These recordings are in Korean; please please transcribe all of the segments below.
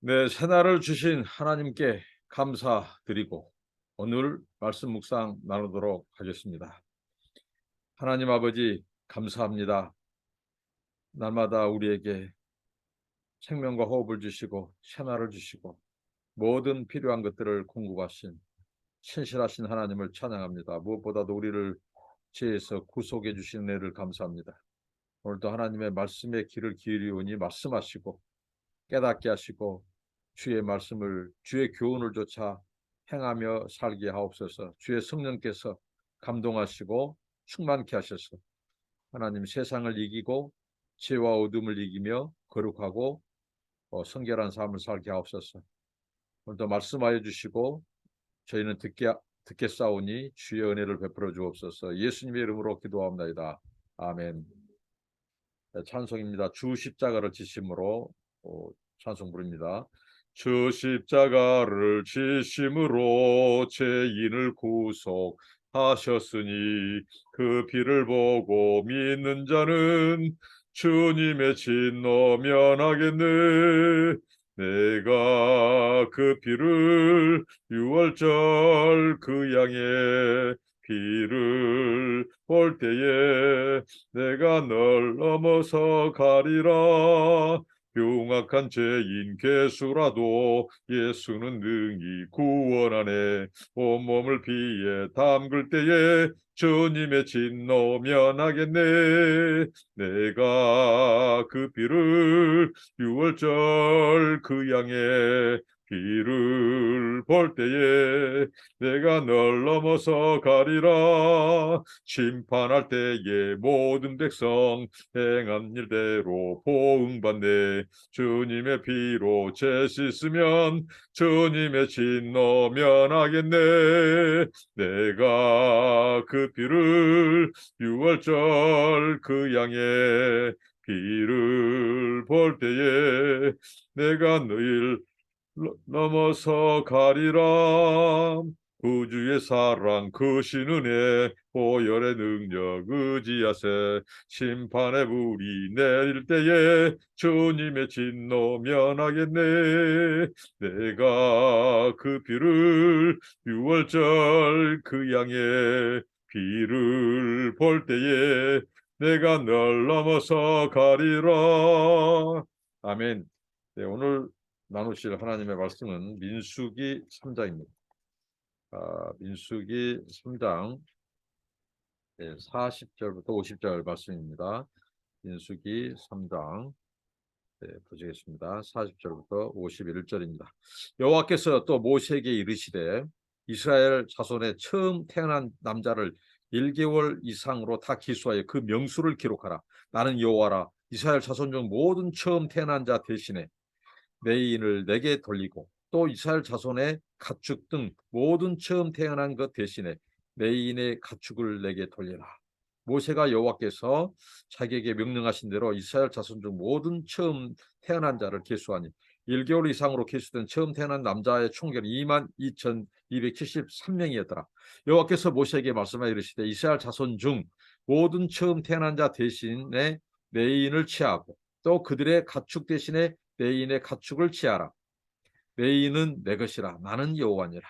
네, 새날을 주신 하나님께 감사드리고 오늘 말씀 묵상 나누도록 하겠습니다. 하나님 아버지 감사합니다. 날마다 우리에게 생명과 호흡을 주시고 새날을 주시고 모든 필요한 것들을 공급하신 신실하신 하나님을 찬양합니다. 무엇보다도 우리를 죄에서 구속해 주신 은혜를 감사합니다. 오늘도 하나님의 말씀에 귀를 기울이오니 말씀하시고 깨닫게 하시고 주의 말씀을 주의 교훈을 좇아 행하며 살게 하옵소서. 주의 성령께서 감동하시고 충만케 하셔서 하나님 세상을 이기고 죄와 어둠을 이기며 거룩하고 성결한 삶을 살게 하옵소서. 오늘도 말씀하여 주시고 저희는 듣겠사오니 주의 은혜를 베풀어 주옵소서. 예수님의 이름으로 기도합니다. 아멘. 찬송입니다. 주 십자가를 지심으로 찬송 부릅니다. 주 십자가를 지심으로 죄인을 구속하셨으니 그 피를 보고 믿는 자는 주님의 진노 면하겠네. 내가 그 피를 유월절 그 양의 피를 볼 때에 내가 널 넘어서 가리라. 흉악한 죄인 괴수라도 예수는 능히 구원하네. 온몸을 피에 담글 때에 주님의 진노 면하겠네. 내가 그 피를 유월절 그 양의 피를 볼 때에 내가 널 넘어서 가리라. 심판할 때에 모든 백성 행한 일대로 보응받네. 주님의 피로 죄 씻으면 주님의 진노 면하겠네. 내가 그 피를 유월절 그 양의 피를 볼 때에 내가 늘 넘어서 가리라. 구주의 사랑 크신 은혜 보혈의 능력 의지하세. 심판의 불이 내릴 때에 주님의 진노 면하겠네. 내가 그 피를 유월절 그 양의 피를 볼 때에 내가 널 넘어서 가리라. 아멘. 네, 오늘 나누실 하나님의 말씀은 민수기 3장입니다. 민수기 3장 40절부터 50절 말씀입니다. 민수기 3장 보시겠습니다. 40절부터 51절입니다. 여호와께서 또 모세에게 이르시되 이스라엘 자손의 처음 태어난 남자를 1개월 이상으로 다 기수하여 그 명수를 기록하라. 나는 여호와라. 이스라엘 자손 중 모든 처음 태어난 자 대신에 매인을 내게 돌리고 또 이스라엘 자손의 가축 등 모든 처음 태어난 것 대신에 매인의 가축을 내게 돌리라. 모세가 여호와께서 자기에게 명령하신 대로 이스라엘 자손 중 모든 처음 태어난 자를 계수하니 1개월 이상으로 계수된 처음 태어난 남자의 총결이 22,273명이었더라. 여호와께서 모세에게 말씀하여 이르시되 이스라엘 자손 중 모든 처음 태어난 자 대신에 매인을 취하고 또 그들의 가축 대신에 매인의 가축을 취하라. 매인은 내 것이라. 나는 여호와니라.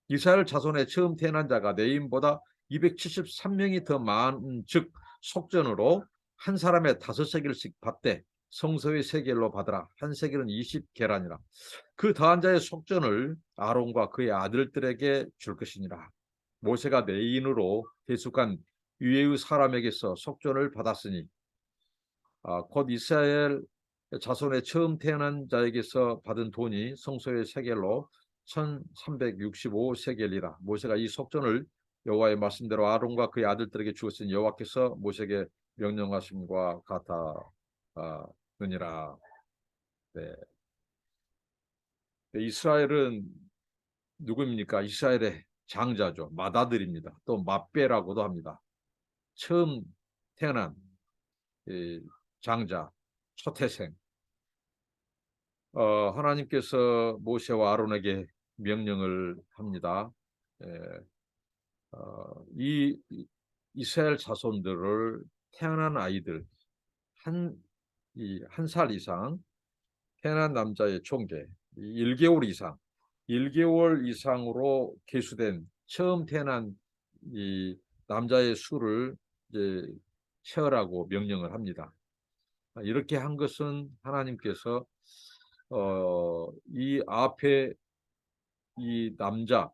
이스라엘 자손의 처음 태어난 자가 내인보다 273명이 더 많은 즉 속전으로 한 사람의 5세겔씩 받되 성소의 세겔로 받으라. 한 세겔은 20계란이라. 그 더한 자의 속전을 아론과 그의 아들들에게 줄 것이니라. 모세가 내인으로 계속한 위의 사람에게서 속전을 받았으니 곧 이스라엘 자손의 처음 태어난 자에게서 받은 돈이 성소의 세겔로 1365세겔이라. 모세가 이 속전을 여호와의 말씀대로 아론과 그의 아들들에게 주었으니 여호와께서 모세에게 명령하심과 같았느니라. 네. 이스라엘은 누구입니까? 이스라엘의 장자죠. 맏아들입니다. 또 맏배라고도 합니다. 처음 태어난 장자, 초태생. 하나님께서 모세와 아론에게 명령을 합니다. 예, 이 이스라엘 자손들을 태어난 아이들 한 살 이상 태어난 남자의 총계 1개월 이상, 1개월 이상으로 계수된 처음 태어난 이 남자의 수를 이제 세어라고 명령을 합니다. 이렇게 한 것은 하나님께서 이 앞에 이 남자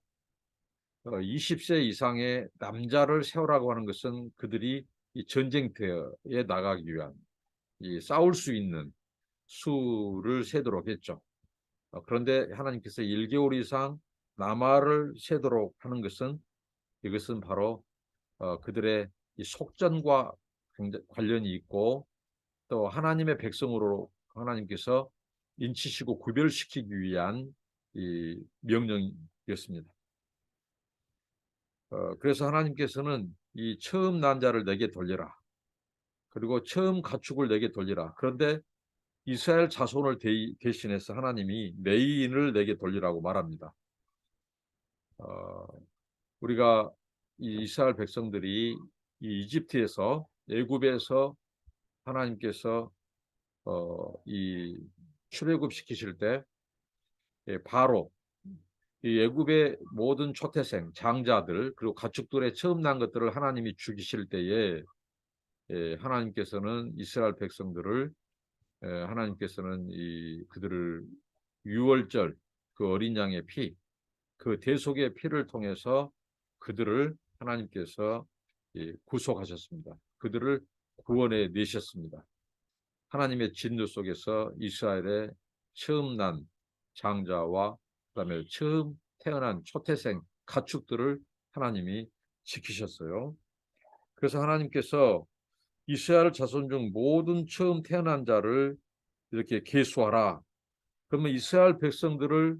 20세 이상의 남자를 세우라고 하는 것은 그들이 이 전쟁터에 나가기 위한 이 싸울 수 있는 수를 세도록 했죠. 그런데 하나님께서 1개월 이상 남아를 세도록 하는 것은 이것은 바로 그들의 이 속전과 관련이 있고 또 하나님의 백성으로 하나님께서 인치시고 구별시키기 위한 이 명령이었습니다. 그래서 하나님께서는 이 처음 난 자를 내게 돌리라. 그리고 처음 가축을 내게 돌리라. 그런데 이스라엘 자손을 대신해서 하나님이 매인을 내게 돌리라고 말합니다. 우리가 이 이스라엘 백성들이 이 이집트에서 애굽에서 하나님께서 이 출애굽 시키실 때 바로 이 애굽의 모든 초태생 장자들 그리고 가축들의 처음 난 것들을 하나님이 죽이실 때에 하나님께서는 이스라엘 백성들을 하나님께서는 이 그들을 유월절 그 어린 양의 피, 그 대속의 피를 통해서 그들을 하나님께서 구속하셨습니다. 그들을 구원해 내셨습니다. 하나님의 진노 속에서 이스라엘의 처음 난 장자와 그다음에 처음 태어난 초태생 가축들을 하나님이 지키셨어요. 그래서 하나님께서 이스라엘 자손 중 모든 처음 태어난 자를 이렇게 계수하라. 그러면 이스라엘 백성들을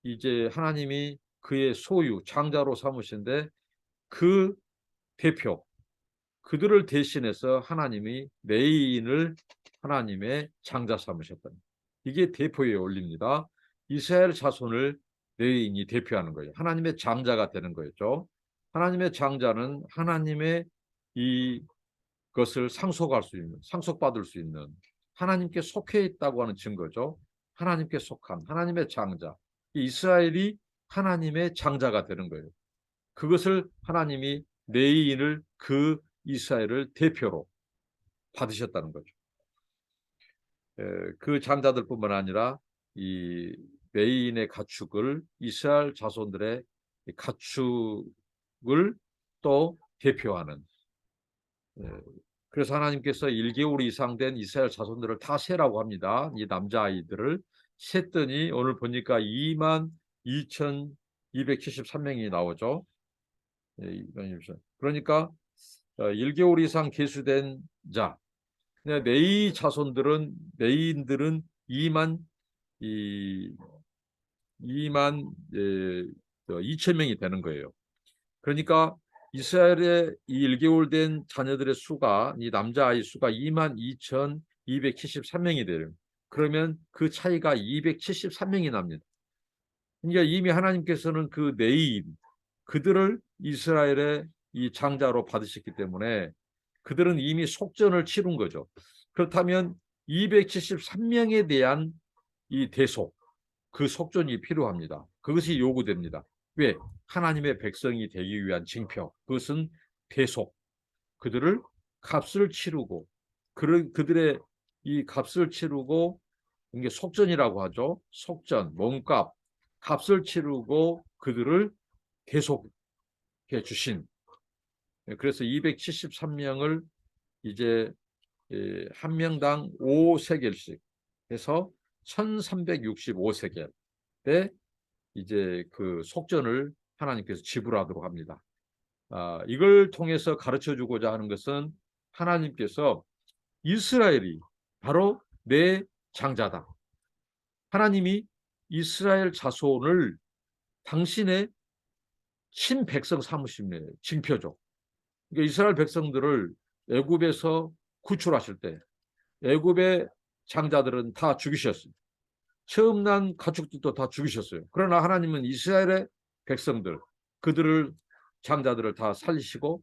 이제 하나님이 그의 소유 장자로 삼으신데 그 대표 그들을 대신해서 하나님이 레위인을 하나님의 장자 삼으셨다. 이게 대표에 올립니다. 이스라엘 자손을 레위인이 대표하는 거예요. 하나님의 장자가 되는 거였죠. 하나님의 장자는 하나님의 이것을 상속할 수 있는, 상속받을 수 있는 하나님께 속해 있다고 하는 증거죠. 하나님께 속한 하나님의 장자. 이스라엘이 하나님의 장자가 되는 거예요. 그것을 하나님이 레위인을 그 이스라엘을 대표로 받으셨다는 거죠. 그 장자들뿐만 아니라 이 레위인의 가축을 이스라엘 자손들의 가축을 또 대표하는. 그래서 하나님께서 1개월 이상 된 이스라엘 자손들을 다 세라고 합니다. 이 남자아이들을 셌더니 오늘 보니까 22,273명이 나오죠. 그러니까 1개월 이상 계수된 자, 레위 자손들은 레위인들은 2만 2천 명이 되는 거예요. 그러니까 이스라엘의 이 1개월 된 자녀들의 수가 이 남자아이 수가 22,273명이 돼요. 그러면 그 차이가 273명이 납니다. 그러니까 이미 하나님께서는 그 레위인 그들을 이스라엘의 이 장자로 받으셨기 때문에 그들은 이미 속전을 치룬 거죠. 그렇다면 273명에 대한 이 대속, 그 속전이 필요합니다. 그것이 요구됩니다. 왜? 하나님의 백성이 되기 위한 징표. 그것은 대속. 그들을 값을 치르고 그들의 이 값을 치르고 이게 속전이라고 하죠. 속전, 몸값, 값을 치르고 그들을 대속해 주신. 그래서 273명을 이제 한 명당 5세겔씩 해서 1365세겔에 이제 그 속전을 하나님께서 지불하도록 합니다. 이걸 통해서 가르쳐 주고자 하는 것은 하나님께서 이스라엘이 바로 내 장자다. 하나님이 이스라엘 자손을 당신의 친백성 삼으심의 징표죠. 그러니까 이스라엘 백성들을 애굽에서 구출하실 때 애굽의 장자들은 다 죽이셨습니다. 처음 난 가축들도 다 죽이셨어요. 그러나 하나님은 이스라엘의 백성들, 그들을 장자들을 다 살리시고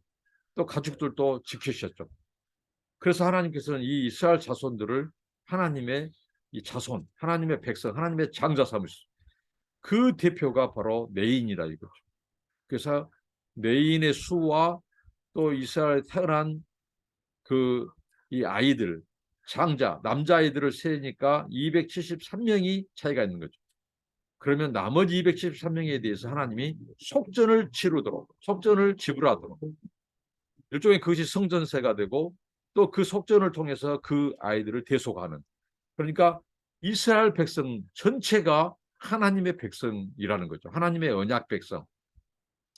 또 가축들도 지키셨죠. 그래서 하나님께서는 이 이스라엘 자손들을 하나님의 이 자손, 하나님의 백성, 하나님의 장자 삼으셨어요. 그 대표가 바로 레인이라 이거죠. 그래서 레인의 수와 또 이스라엘에 태어난 그 이 아이들, 장자, 남자아이들을 세니까 273명이 차이가 있는 거죠. 그러면 나머지 273명에 대해서 하나님이 속전을 치르도록, 속전을 지불하도록, 일종의 그것이 성전세가 되고 또 그 속전을 통해서 그 아이들을 대속하는, 그러니까 이스라엘 백성 전체가 하나님의 백성이라는 거죠. 하나님의 언약 백성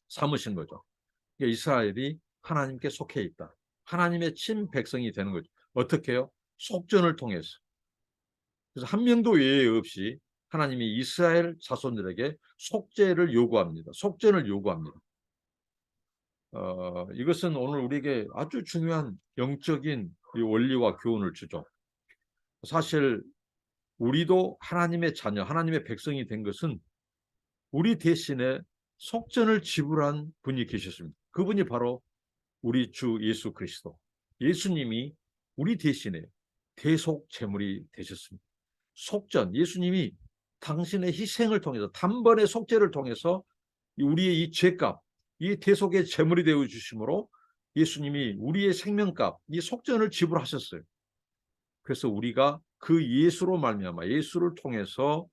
삼으신 거죠. 그러니까 이스라엘이 하나님께 속해 있다. 하나님의 친백성이 되는 거죠. 어떻게요? 속전을 통해서. 그래서 한 명도 예외 없이 하나님이 이스라엘 자손들에게 속죄를 요구합니다. 속전을 요구합니다. 이것은 오늘 우리에게 아주 중요한 영적인 원리와 교훈을 주죠. 사실 우리도 하나님의 자녀, 하나님의 백성이 된 것은 우리 대신에 속전을 지불한 분이 계셨습니다. 그분이 바로 우리 주 예수 그리스도. 예수님이 우리 대신에 대속 제물이 되셨습니다. 속전, 예수님이 당신의 희생을 통해서, 단번의 속죄를 통해서 우리의 이 죄값, 이 대속의 제물이 되어 주심으로 예수님이 우리의 생명값, 이 속전을 지불하셨어요. 그래서 우리가 그 예수로 말미암아, 예수를 통해서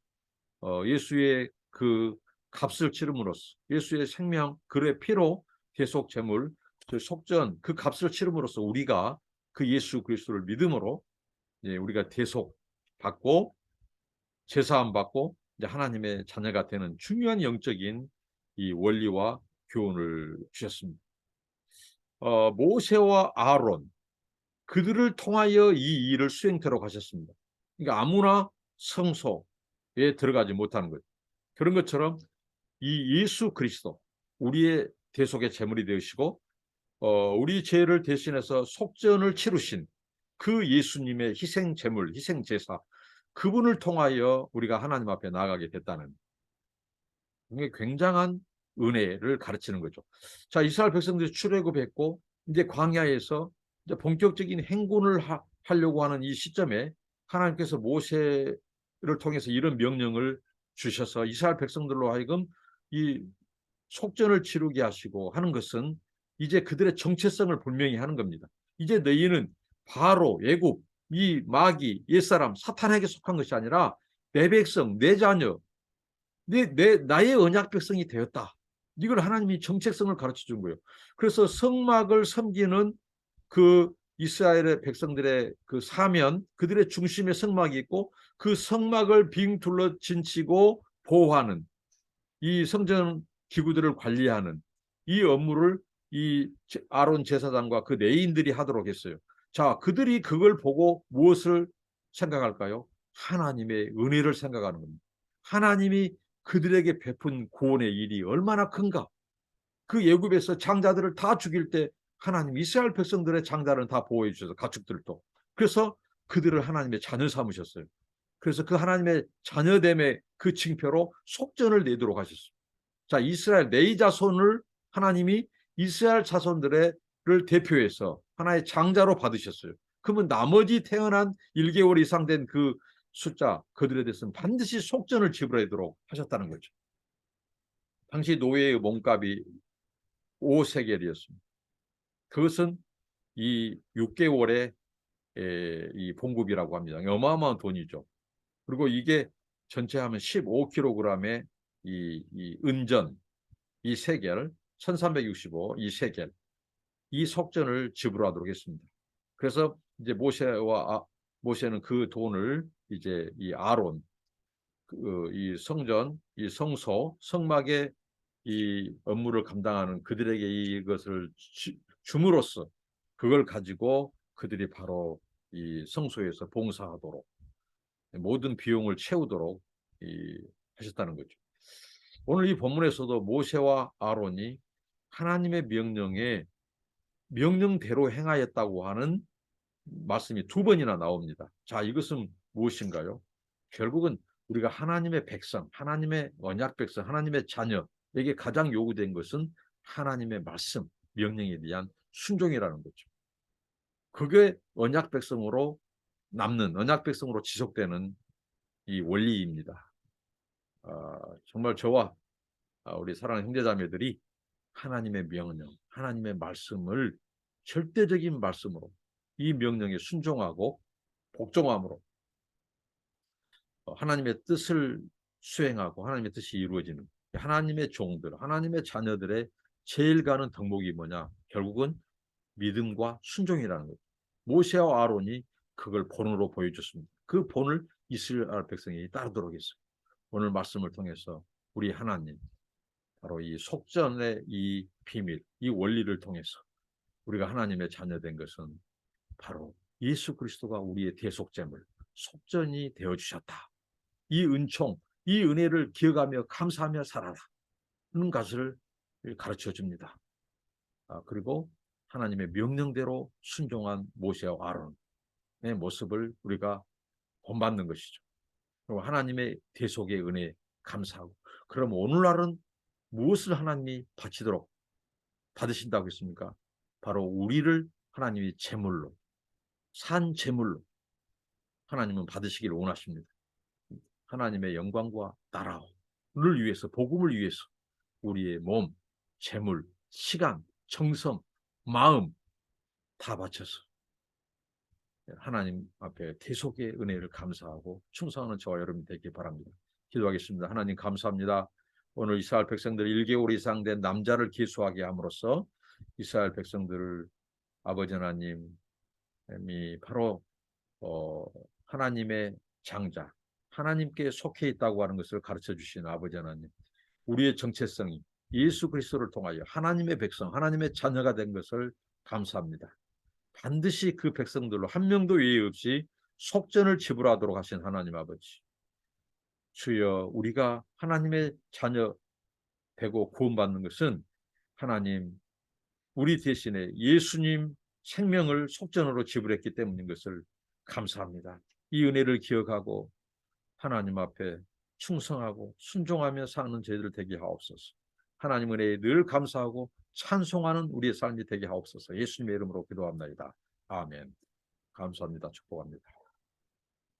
예수의 그 값을 치름으로써, 예수의 생명, 그의 피로 대속 제물, 그 속전, 그 값을 치름으로써 우리가 그 예수 그리스도를 믿음으로 우리가 대속 받고 제사함 받고 이제 하나님의 자녀가 되는 중요한 영적인 이 원리와 교훈을 주셨습니다. 모세와 아론, 그들을 통하여 이 일을 수행토록 하셨습니다. 그러니까 아무나 성소에 들어가지 못하는 거죠. 그런 것처럼 이 예수 그리스도, 우리의 대속의 제물이 되시고 우리 죄를 대신해서 속전을 치르신 그 예수님의 희생 제물, 희생 제사, 그분을 통하여 우리가 하나님 앞에 나아가게 됐다는, 이게 굉장한 은혜를 가르치는 거죠. 자, 이스라엘 백성들이 출애굽했고 이제 광야에서 이제 본격적인 행군을 하려고 하는 이 시점에 하나님께서 모세를 통해서 이런 명령을 주셔서 이스라엘 백성들로 하여금 이 속전을 치르게 하시고 하는 것은 이제 그들의 정체성을 분명히 하는 겁니다. 이제 너희는 바로 애굽, 이 마귀, 옛사람, 사탄에게 속한 것이 아니라 내 백성, 내 자녀, 나의 언약 백성이 되었다. 이걸 하나님이 정체성을 가르쳐 준 거예요. 그래서 성막을 섬기는 그 이스라엘의 백성들의 그 사면, 그들의 중심에 성막이 있고 그 성막을 빙 둘러 진치고 보호하는, 이 성전 기구들을 관리하는 이 업무를 이 아론 제사장과 그 레위인들이 하도록 했어요. 자, 그들이 그걸 보고 무엇을 생각할까요? 하나님의 은혜를 생각하는 겁니다. 하나님이 그들에게 베푼 구원의 일이 얼마나 큰가. 그 애굽에서 장자들을 다 죽일 때 하나님 이스라엘 백성들의 장자를 다 보호해 주셔서, 가축들도. 그래서 그들을 하나님의 자녀 삼으셨어요. 그래서 그 하나님의 자녀됨의 그 징표로 속전을 내도록 하셨습니다. 자, 이스라엘 네 자손을 하나님이 이스라엘 자손들을 대표해서 하나의 장자로 받으셨어요. 그러면 나머지 태어난 1개월 이상 된 그 숫자, 그들에 대해서는 반드시 속전을 지불하도록 하셨다는 거죠. 당시 노예의 몸값이 5세겔이었습니다. 그것은 이 6개월의 이 봉급이라고 합니다. 어마어마한 돈이죠. 그리고 이게 전체 하면 15kg의 이 은전, 이 세겔, 1365, 이 세겔, 이 속전을 지불하도록 했습니다. 그래서 이제 모세는 그 돈을 이제 이 아론, 이 성전, 이 성소, 성막의 이 업무를 감당하는 그들에게 이것을 줌으로써 그걸 가지고 그들이 바로 이 성소에서 봉사하도록, 모든 비용을 채우도록 하셨다는 거죠. 오늘 이 본문에서도 모세와 아론이 하나님의 명령대로 행하였다고 하는 말씀이 두 번이나 나옵니다. 자, 이것은 무엇인가요? 결국은 우리가 하나님의 백성, 하나님의 언약 백성, 하나님의 자녀에게 가장 요구된 것은 하나님의 말씀, 명령에 대한 순종이라는 거죠. 그게 언약 백성으로 남는, 언약 백성으로 지속되는 이 원리입니다. 정말 저와 우리 사랑하는 형제자매들이 하나님의 명령, 하나님의 말씀을 절대적인 말씀으로 이 명령에 순종하고 복종함으로 하나님의 뜻을 수행하고 하나님의 뜻이 이루어지는 하나님의 종들, 하나님의 자녀들의 제일 가는 덕목이 뭐냐? 결국은 믿음과 순종이라는 거죠. 모세와 아론이 그걸 본으로 보여줬습니다. 그 본을 이스라엘 백성이 따르도록 했어요. 오늘 말씀을 통해서 우리 하나님, 바로 이 속전의 이 비밀, 이 원리를 통해서 우리가 하나님의 자녀된 것은 바로 예수 그리스도가 우리의 대속제물, 속전이 되어주셨다. 이 은총, 이 은혜를 기억하며 감사하며 살아라 하는 것을 가르쳐 줍니다. 그리고 하나님의 명령대로 순종한 모세와 아론의 모습을 우리가 본받는 것이죠. 그리고 하나님의 대속의 은혜에 감사하고, 그럼 오늘날은 무엇을 하나님이 바치도록 받으신다고 했습니까? 바로 우리를 하나님이 제물로, 산 제물로 하나님은 받으시기를 원하십니다. 하나님의 영광과 나라를 위해서, 복음을 위해서 우리의 몸, 재물, 시간, 정성, 마음 다 바쳐서 하나님 앞에 대속의 은혜를 감사하고 충성하는 저와 여러분 되길 바랍니다. 기도하겠습니다. 하나님 감사합니다. 오늘 이스라엘 백성들 1개월 이상 된 남자를 계수하게 함으로써 이스라엘 백성들을 아버지 하나님이 바로 하나님의 장자, 하나님께 속해 있다고 하는 것을 가르쳐 주신 아버지 하나님, 우리의 정체성이 예수 그리스도를 통하여 하나님의 백성, 하나님의 자녀가 된 것을 감사합니다. 반드시 그 백성들로 한 명도 예외 없이 속전을 지불하도록 하신 하나님 아버지, 주여, 우리가 하나님의 자녀 되고 구원받는 것은 하나님, 우리 대신에 예수님 생명을 속전으로 지불했기 때문인 것을 감사합니다. 이 은혜를 기억하고 하나님 앞에 충성하고 순종하며 사는 저희들 되게 하옵소서. 하나님 은혜에 늘 감사하고 찬송하는 우리의 삶이 되게 하옵소서. 예수님의 이름으로 기도합니다. 아멘. 감사합니다. 축복합니다.